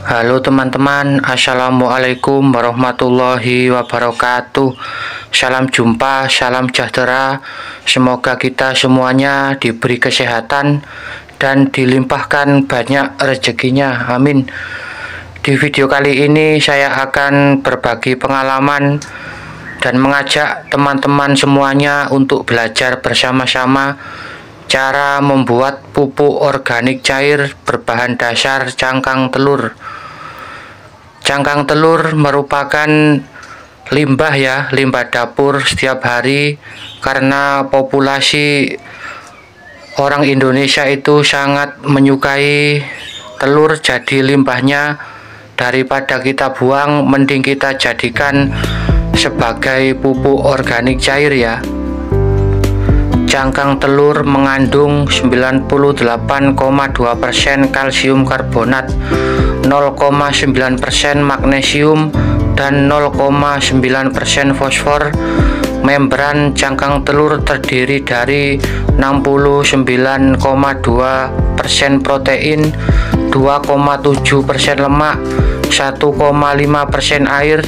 Halo teman-teman, assalamualaikum warahmatullahi wabarakatuh. Salam jumpa, salam sejahtera. Semoga kita semuanya diberi kesehatan dan dilimpahkan banyak rezekinya, amin. Di video kali ini saya akan berbagi pengalaman dan mengajak teman-teman semuanya untuk belajar bersama-sama cara membuat pupuk organik cair berbahan dasar cangkang telur. Cangkang telur merupakan limbah dapur setiap hari, karena populasi orang Indonesia itu sangat menyukai telur. Jadi limbahnya daripada kita buang, mending kita jadikan sebagai pupuk organik cair ya. Cangkang telur mengandung 98,2% kalsium karbonat, 0,9% magnesium, dan 0,9% fosfor. Membran cangkang telur terdiri dari 69,2% protein, 2,7% lemak, 1,5% air,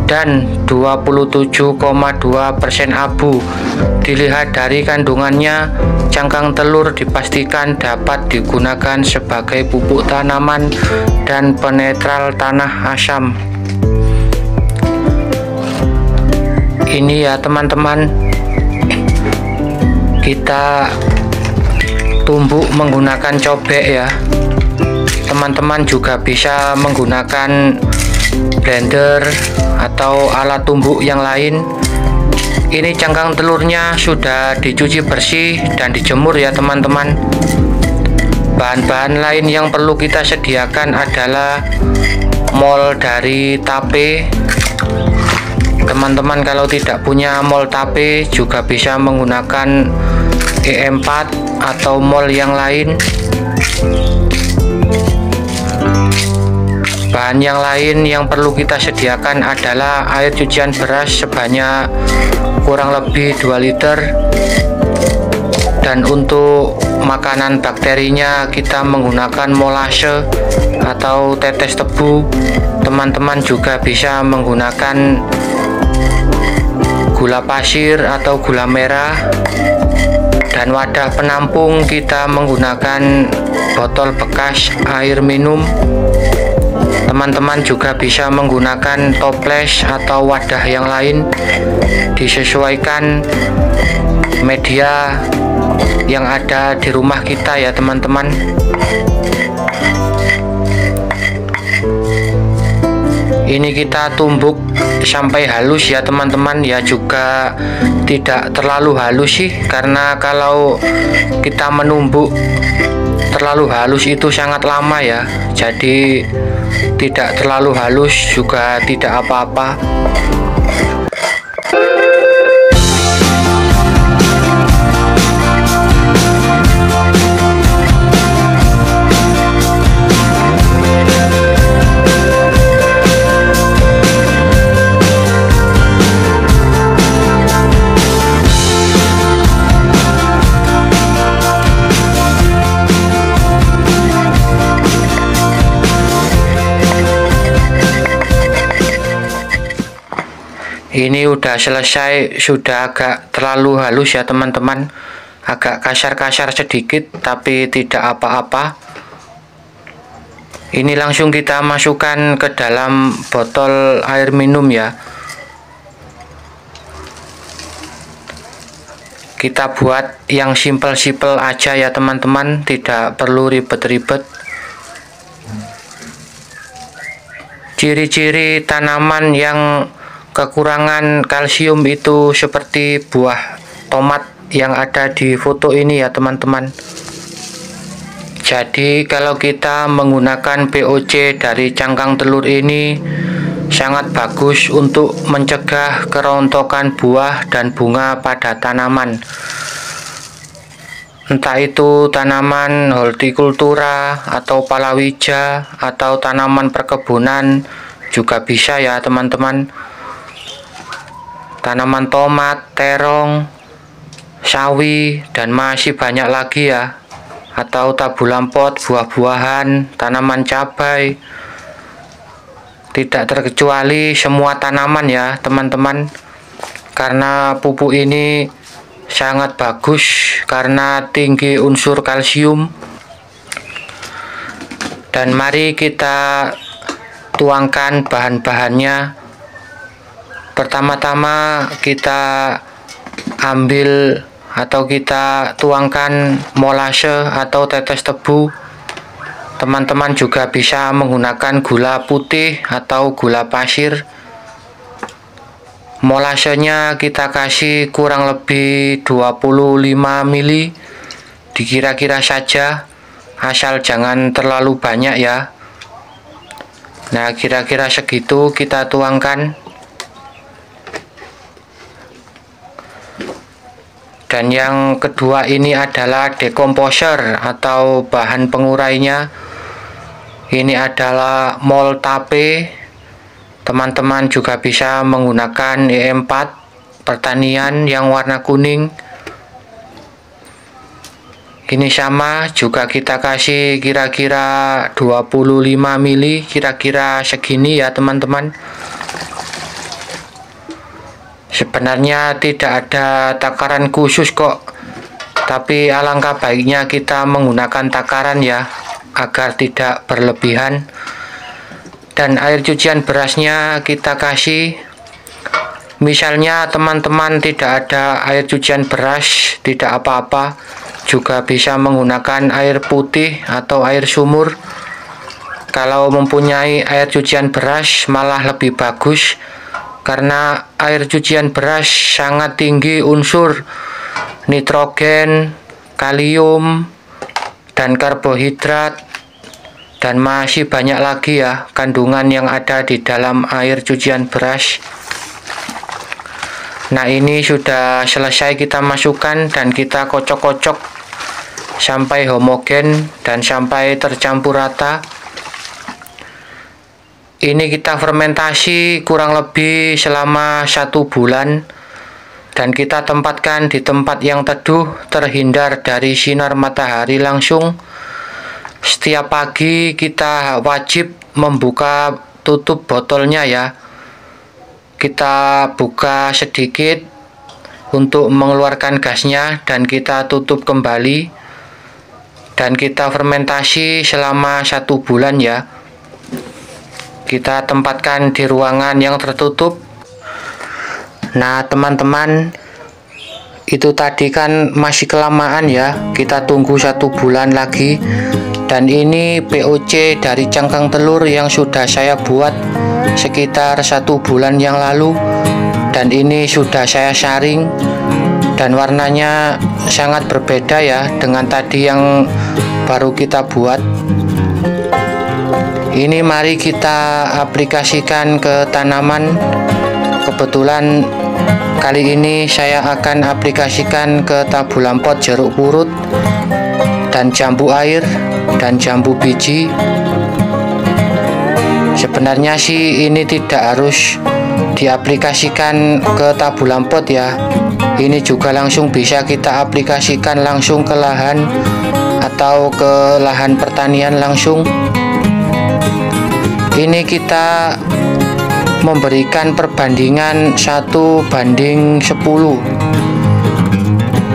dan 27,2% abu. Dilihat dari kandungannya, cangkang telur dipastikan dapat digunakan sebagai pupuk tanaman dan penetral tanah asam. Ini ya teman-teman, kita tumbuk menggunakan cobek ya. Teman-teman juga bisa menggunakan blender atau alat tumbuk yang lain. Ini cangkang telurnya sudah dicuci bersih dan dijemur ya teman-teman. Bahan-bahan lain yang perlu kita sediakan adalah mol dari tape. Teman-teman kalau tidak punya mol tape juga bisa menggunakan E4 atau mol yang lain. Bahan yang lain yang perlu kita sediakan adalah air cucian beras sebanyak kurang lebih 2 liter. Dan untuk makanan bakterinya kita menggunakan molase atau tetes tebu. Teman-teman juga bisa menggunakan gula pasir atau gula merah. Dan wadah penampung kita menggunakan botol bekas air minum. Teman-teman juga bisa menggunakan toples atau wadah yang lain, disesuaikan media yang ada di rumah kita ya teman-teman. Ini kita tumbuk sampai halus ya teman-teman ya, juga tidak terlalu halus sih, karena kalau kita menumbuk terlalu halus itu sangat lama ya. Jadi tidak terlalu halus juga tidak apa-apa. Ini udah selesai, sudah agak terlalu halus ya teman-teman, agak kasar-kasar sedikit tapi tidak apa-apa. Ini langsung kita masukkan ke dalam botol air minum ya. Kita buat yang simpel-simpel aja ya teman-teman, tidak perlu ribet-ribet. Ciri-ciri tanaman yang kekurangan kalsium itu seperti buah tomat yang ada di foto ini ya teman-teman. Jadi kalau kita menggunakan POC dari cangkang telur ini sangat bagus untuk mencegah kerontokan buah dan bunga pada tanaman. Entah itu tanaman hortikultura atau palawija atau tanaman perkebunan juga bisa ya teman-teman. Tanaman tomat, terong, sawi, dan masih banyak lagi ya. Atau tabulampot, buah-buahan, tanaman cabai, tidak terkecuali semua tanaman ya teman-teman, karena pupuk ini sangat bagus karena tinggi unsur kalsium. Dan mari kita tuangkan bahan-bahannya. Pertama-tama kita ambil atau kita tuangkan molase atau tetes tebu. Teman-teman juga bisa menggunakan gula putih atau gula pasir. Molasenya kita kasih kurang lebih 25 ml, dikira-kira saja, asal jangan terlalu banyak ya. Nah, kira-kira segitu kita tuangkan. Dan yang kedua ini adalah dekomposer atau bahan pengurainya. Ini adalah Moltape. Teman-teman juga bisa menggunakan E4 pertanian yang warna kuning. Ini sama juga kita kasih kira-kira 25 ml, kira-kira segini ya teman-teman. Sebenarnya tidak ada takaran khusus kok, tapi alangkah baiknya kita menggunakan takaran ya, agar tidak berlebihan. Dan air cucian berasnya kita kasih, misalnya teman-teman tidak ada air cucian beras, tidak apa-apa, juga bisa menggunakan air putih atau air sumur. Kalau mempunyai air cucian beras malah lebih bagus, karena air cucian beras sangat tinggi unsur nitrogen, kalium, dan karbohidrat, dan masih banyak lagi ya kandungan yang ada di dalam air cucian beras. Nah, ini sudah selesai kita masukkan dan kita kocok-kocok sampai homogen dan sampai tercampur rata. Ini kita fermentasi kurang lebih selama 1 bulan, dan kita tempatkan di tempat yang teduh, terhindar dari sinar matahari langsung. Setiap pagi kita wajib membuka tutup botolnya ya. Kita buka sedikit untuk mengeluarkan gasnya dan kita tutup kembali. Dan kita fermentasi selama 1 bulan ya. Kita tempatkan di ruangan yang tertutup. Nah teman-teman, itu tadi kan masih kelamaan ya, kita tunggu 1 bulan lagi. Dan ini POC dari cangkang telur yang sudah saya buat sekitar 1 bulan yang lalu, dan ini sudah saya saring, dan warnanya sangat berbeda ya dengan tadi yang baru kita buat. Ini mari kita aplikasikan ke tanaman. Kebetulan kali ini saya akan aplikasikan ke tabu lampot jeruk purut dan jambu air dan jambu biji. Sebenarnya sih ini tidak harus diaplikasikan ke tabu lampot ya. Ini juga langsung bisa kita aplikasikan langsung ke lahan atau ke lahan pertanian langsung. Ini kita memberikan perbandingan 1:10.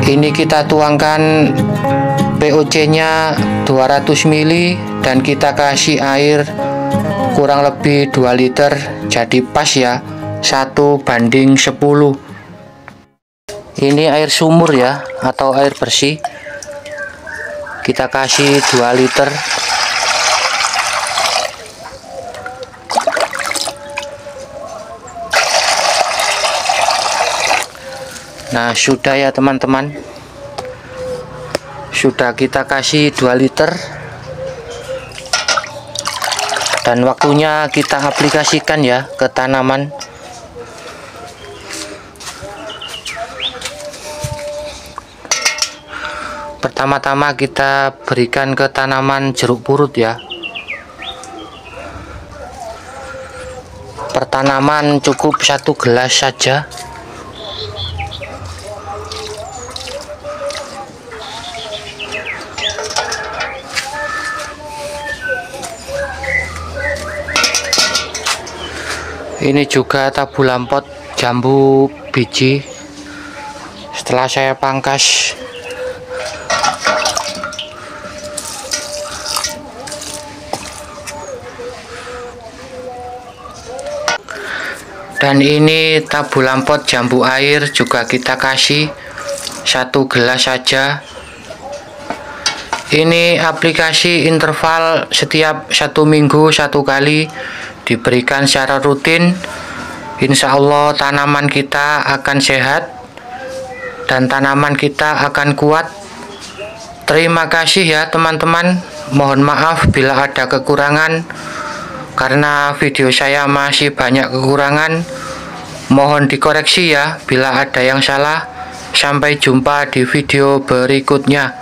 Ini kita tuangkan POC nya 200 ml dan kita kasih air kurang lebih 2 liter, jadi pas ya 1:10. Ini air sumur ya atau air bersih, kita kasih 2 liter. Nah sudah ya teman-teman, sudah kita kasih 2 liter, dan waktunya kita aplikasikan ya ke tanaman. Pertama-tama kita berikan ke tanaman jeruk purut ya. Per tanaman cukup 1 gelas saja. Ini juga tabu lampot jambu biji. Setelah saya pangkas, dan ini tabu lampot jambu air juga kita kasih 1 gelas saja. Ini aplikasi interval setiap 1 minggu 1 kali, diberikan secara rutin. Insya Allah tanaman kita akan sehat dan tanaman kita akan kuat. Terima kasih ya teman-teman. Mohon maaf bila ada kekurangan, karena video saya masih banyak kekurangan. Mohon dikoreksi ya bila ada yang salah. Sampai jumpa di video berikutnya.